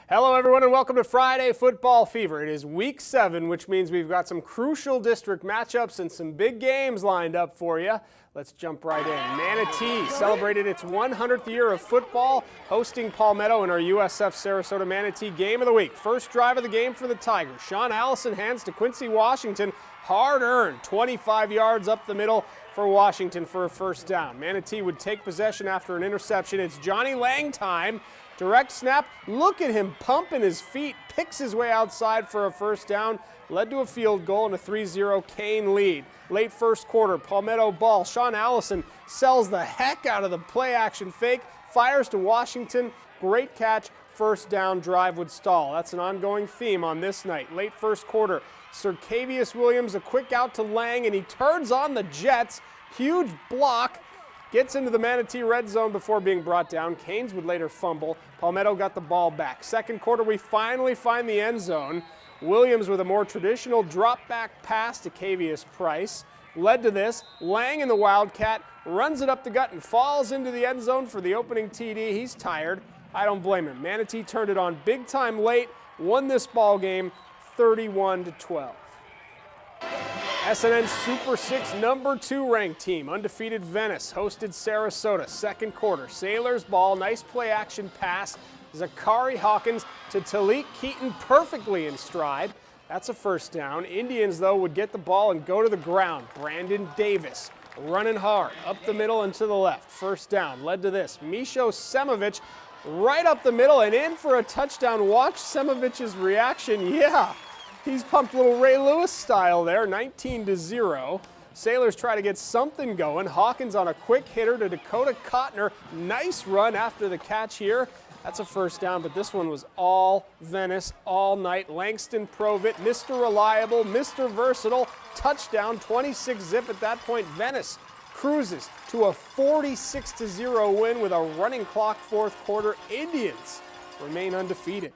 Hello everyone and welcome to Friday Football Fever. It is week 7, which means we've got some crucial district matchups and some big games lined up for you. Let's jump right in. Manatee celebrated its 100th year of football, hosting Palmetto in our USF Sarasota Manatee Game of the Week. First drive of the game for the Tigers. Sean Allison hands to Quincy Washington. Hard-earned, 25 yards up the middle for Washington for a first down. Manatee would take possession after an interception. It's Johnny Lang time. Direct snap, look at him pumping his feet, picks his way outside for a first down, led to a field goal and a 3-0 Kane lead. Late first quarter, Palmetto ball, Sean Allison sells the heck out of the play-action fake, fires to Washington, great catch, first down, drive would stall. That's an ongoing theme on this night. Late first quarter, Circavius Williams, a quick out to Lang, and he turns on the Jets, huge block, gets into the Manatee red zone before being brought down. Canes would later fumble. Palmetto got the ball back. Second quarter, we finally find the end zone. Williams with a more traditional drop-back pass to Cavius Price. Led to this. Lang in the Wildcat runs it up the gut and falls into the end zone for the opening TD. He's tired. I don't blame him. Manatee turned it on big time late, won this ball game 31-12. SNN Super 6 number 2 ranked team, undefeated Venice, hosted Sarasota. Second quarter, Sailors ball, nice play action pass. Zachary Hawkins to Talik Keaton perfectly in stride. That's a first down. Indians, though, would get the ball and go to the ground. Brandon Davis running hard, up the middle and to the left. First down, led to this. Misho Semovich right up the middle and in for a touchdown. Watch Semovich's reaction. Yeah. He's pumped a little Ray Lewis style there, 19-0. Sailors try to get something going. Hawkins on a quick hitter to Dakota Cotner. Nice run after the catch here. That's a first down, but this one was all Venice all night. Langston Provit, Mr. Reliable, Mr. Versatile, touchdown, 26-zip at that point. Venice cruises to a 46-0 win with a running clock fourth quarter. Indians remain undefeated.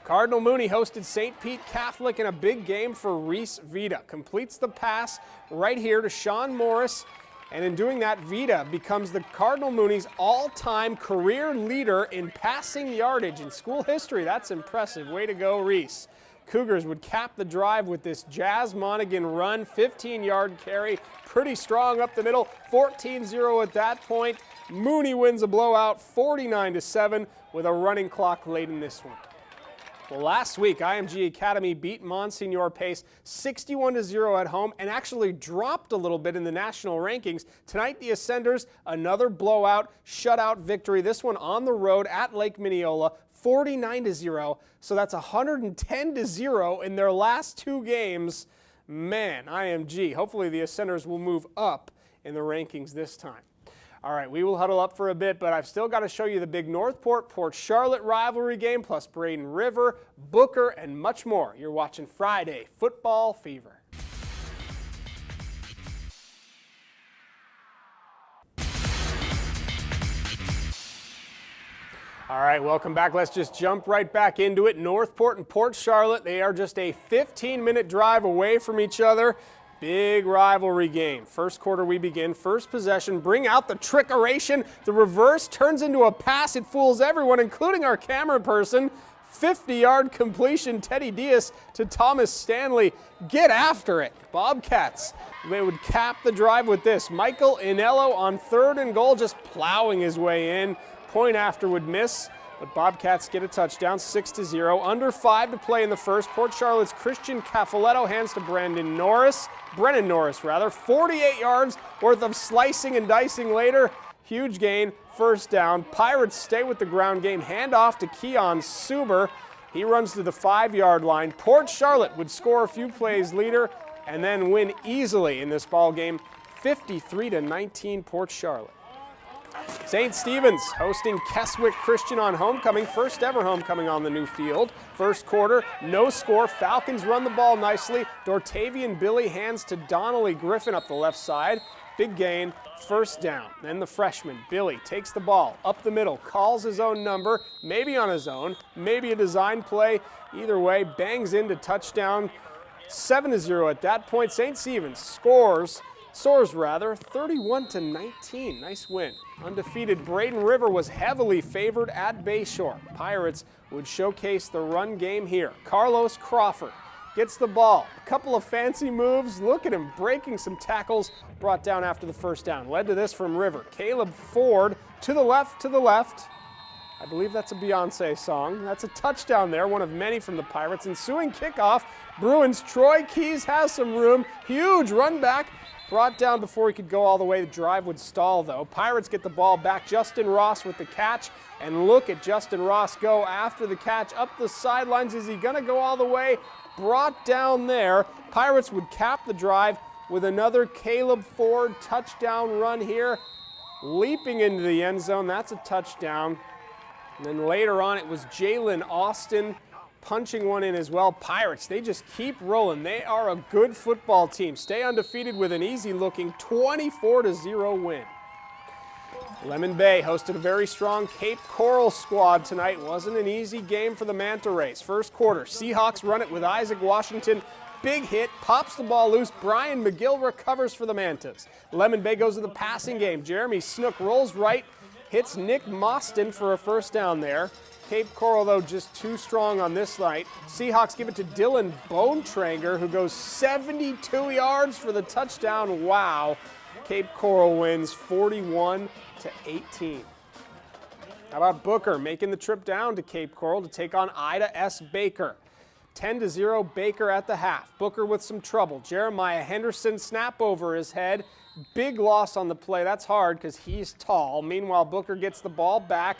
Cardinal Mooney hosted St. Pete Catholic in a big game for Reese Vita. Completes the pass right here to Sean Morris, and in doing that, Vita becomes the Cardinal Mooney's all-time career leader in passing yardage in school history. That's impressive. Way to go, Reese. Cougars would cap the drive with this Jazz Monaghan run, 15-yard carry, pretty strong up the middle, 14-0 at that point. Mooney wins a blowout, 49-7, with a running clock late in this one. Well, last week, IMG Academy beat Monsignor Pace 61-0 at home and actually dropped a little bit in the national rankings. Tonight, the Ascenders, another blowout, shutout victory. This one on the road at Lake Minneola, 49-0. So that's 110-0 in their last 2 games. Man, IMG. Hopefully, the Ascenders will move up in the rankings this time. All right, we will huddle up for a bit, but I've still got to show you the big Northport-Port Charlotte rivalry game, plus Braden River, Booker, and much more. You're watching Friday Football Fever. All right, welcome back. Let's just jump right back into it. Northport and Port Charlotte, they are just a 15-minute drive away from each other. Big rivalry game. First quarter we begin. First possession. Bring out the trickeration. The reverse turns into a pass. It fools everyone, including our camera person. 50-yard completion. Teddy Diaz to Thomas Stanley. Get after it. Bobcats. They would cap the drive with this. Michael Inello on 3rd and goal, just plowing his way in. Point after would miss. But Bobcats get a touchdown, 6-0. Under 5 to play in the first. Port Charlotte's Christian Cafoletto hands to Brennan Norris, 48 yards worth of slicing and dicing later. Huge gain, first down. Pirates stay with the ground game. Hand off to Keon Suber. He runs to the 5-yard line. Port Charlotte would score a few plays later and then win easily in this ball game, 53-19 Port Charlotte. St. Stephen's hosting Keswick Christian on homecoming, first ever homecoming on the new field. First quarter, no score. Falcons run the ball nicely. Dortavian Billy hands to Donnelly Griffin up the left side. Big gain, first down. Then the freshman, Billy, takes the ball up the middle, calls his own number, maybe on his own, maybe a design play. Either way, bangs into touchdown, 7-0 at that point. St. Stephen's scores Soars rather, 31-19. Nice win. Undefeated Braden River was heavily favored at Bayshore. Pirates would showcase the run game here. Carlos Crawford gets the ball. A couple of fancy moves. Look at him breaking some tackles. Brought down after the first down. Led to this from River. Caleb Ford to the left, to the left. I believe that's a Beyonce song. That's a touchdown there, one of many from the Pirates. Ensuing kickoff, Bruins' Troy Keys has some room. Huge run back. Brought down before he could go all the way. The drive would stall, though. Pirates get the ball back. Justin Ross with the catch. And look at Justin Ross go after the catch up the sidelines. Is he going to go all the way? Brought down there. Pirates would cap the drive with another Caleb Ford touchdown run here. Leaping into the end zone. That's a touchdown. And then later on, it was Jalen Austin punching one in as well. Pirates, they just keep rolling. They are a good football team. Stay undefeated with an easy-looking 24-0 win. Lemon Bay hosted a very strong Cape Coral squad tonight. Wasn't an easy game for the Manta Rays. First quarter, Seahawks run it with Isaac Washington. Big hit, pops the ball loose. Brian McGill recovers for the Mantas. Lemon Bay goes to the passing game. Jeremy Snook rolls right, hits Nick Mostyn for a first down there. Cape Coral, though, just too strong on this night. Seahawks give it to Dylan Bonetranger, who goes 72 yards for the touchdown. Wow. Cape Coral wins 41-18. How about Booker making the trip down to Cape Coral to take on Ida S. Baker? 10-0 Baker at the half. Booker with some trouble. Jeremiah Henderson snap over his head. Big loss on the play. That's hard because he's tall. Meanwhile, Booker gets the ball back,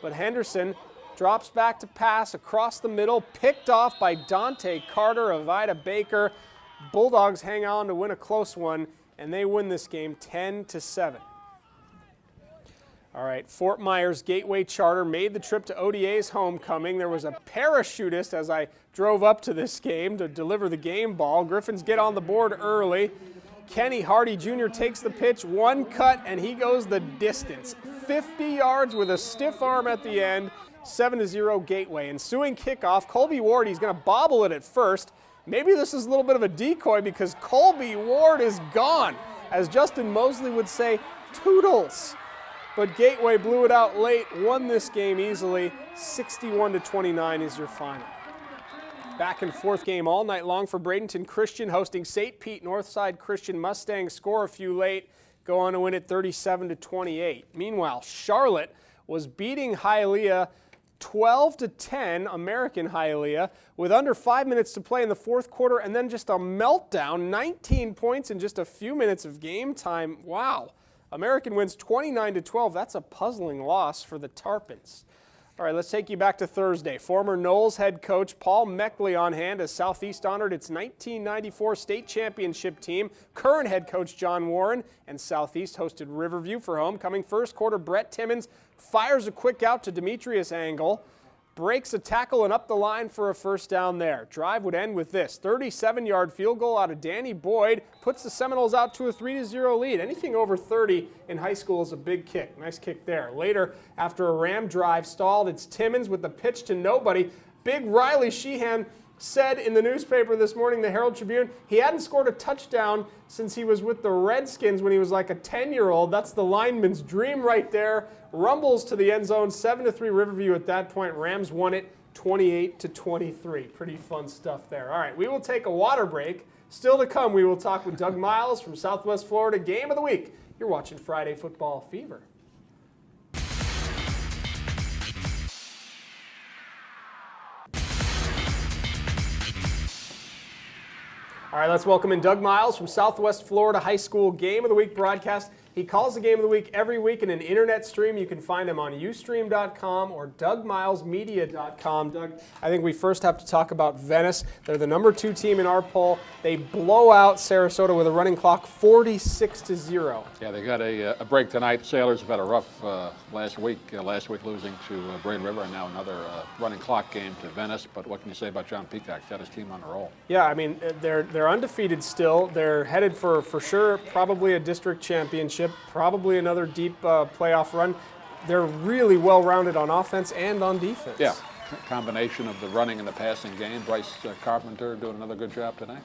but Henderson drops back to pass across the middle, picked off by Dante Carter of Ida Baker. Bulldogs hang on to win a close one, and they win this game 10-7. All right, Fort Myers Gateway Charter made the trip to ODA's homecoming. There was a parachutist as I drove up to this game to deliver the game ball. Griffins get on the board early. Kenny Hardy Jr. takes the pitch, one cut, and he goes the distance. 50 yards with a stiff arm at the end. 7-0 Gateway. Ensuing kickoff, Colby Ward, he's going to bobble it at first. Maybe this is a little bit of a decoy because Colby Ward is gone. As Justin Mosley would say, toodles. But Gateway blew it out late, won this game easily. 61-29 is your final. Back and forth game all night long for Bradenton Christian hosting St. Pete. Northside Christian Mustangs score a few late, go on to win it 37-28. Meanwhile, Charlotte was beating Hialeah 12-10, American Hialeah, with under 5 minutes to play in the fourth quarter, and then just a meltdown, 19 points in just a few minutes of game time. Wow. American wins 29-12. That's a puzzling loss for the Tarpons. All right, let's take you back to Thursday. Former Knowles head coach Paul Meckley on hand as Southeast honored its 1994 state championship team. Current head coach John Warren and Southeast hosted Riverview for homecoming. First quarter, Brett Timmons fires a quick out to Demetrius Angle, breaks a tackle and up the line for a first down there. Drive would end with this 37-yard field goal out of Danny Boyd, puts the Seminoles out to a 3-0 lead. Anything over 30 in high school is a big kick. Nice kick there. Later, after a Ram drive stalled, it's Timmons with the pitch to nobody. Big Riley Sheehan said in the newspaper this morning, the Herald Tribune, he hadn't scored a touchdown since he was with the Redskins when he was like a 10-year-old. That's the lineman's dream right there. Rumbles to the end zone, 7-3 Riverview at that point. Rams won it 28-23. Pretty fun stuff there. All right, we will take a water break. Still to come, we will talk with Doug Miles from Southwest Florida. Game of the week. You're watching Friday Football Fever. All right, let's welcome in Doug Miles from Southwest Florida High School Game of the Week broadcast. He calls the Game of the Week every week in an internet stream. You can find him on ustream.com or dougmilesmedia.com. Doug, I think we first have to talk about Venice. They're the number 2 team in our poll. They blow out Sarasota with a running clock 46-0. Yeah, they got a break tonight. Sailors have had a rough last week losing to Braden River, and now another running clock game to Venice. But what can you say about John Peacock? Got his team on a roll. Yeah, I mean, they're undefeated still. They're headed for sure probably a district championship, probably another deep playoff run. They're really well-rounded on offense and on defense. Yeah, combination of the running and the passing game. Bryce Carpenter doing another good job tonight.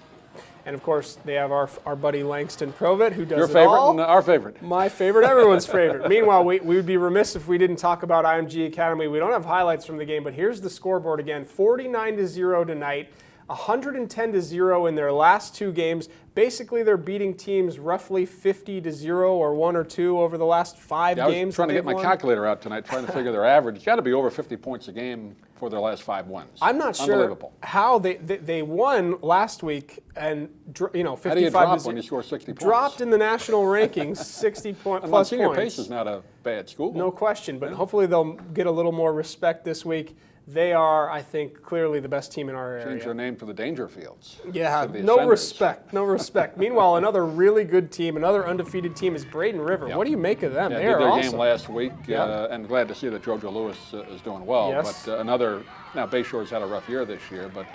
And of course, they have our buddy Langston Provitt, who does Your it favorite all. and our favorite. My favorite, everyone's favorite. Meanwhile, we would be remiss if we didn't talk about IMG Academy. We don't have highlights from the game, but here's the scoreboard again. 49-0 tonight, 110-0 in their last 2 games. Basically, they're beating teams roughly 50-0 or 1 or 2 over the last 5 games. I was trying to get my calculator out tonight, trying to figure their average. It's got to be over 50 points a game for their last 5 wins. I'm not sure how they won last week, and 55. How do you drop when you score 60 points? Dropped in the national rankings, 60 plus points. Pace is not a bad school. No question, but hopefully they'll get a little more respect this week. They are, I think, clearly the best team in our area. Change their name for the Dangerfields. Yeah, no respect, no respect. Meanwhile, another really good team, another undefeated team is Braden River. Yep. What do you make of them? Yeah, they did are their awesome. game last week, and glad to see that Jojo Lewis is doing well. Yes. But now Bayshore's had a rough year this year, but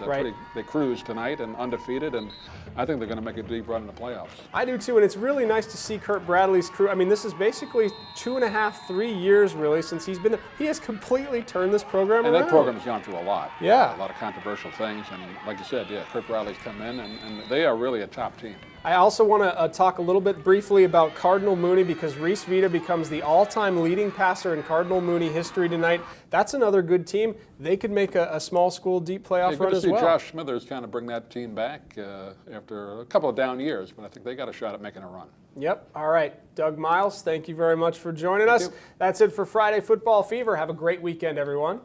they cruised tonight and undefeated, and I think they're going to make a deep run in the playoffs. I do too, and it's really nice to see Kurt Bradley's crew. I mean, this is basically 2.5, 3 years really since he's been there. He has completely turned this program around. And that program's gone through a lot. Yeah. A lot of controversial things, and like you said, Kurt Bradley's come in, and they are really a top team. I also want to talk a little bit briefly about Cardinal Mooney, because Reese Vita becomes the all-time leading passer in Cardinal Mooney history tonight. That's another good team. They could make a small school deep playoff run as well. Josh Smithers kind of bring that team back after a couple of down years, but I think they got a shot at making a run. Yep. All right. Doug Miles, thank you very much for joining us. That's it for Friday Football Fever. Have a great weekend, everyone.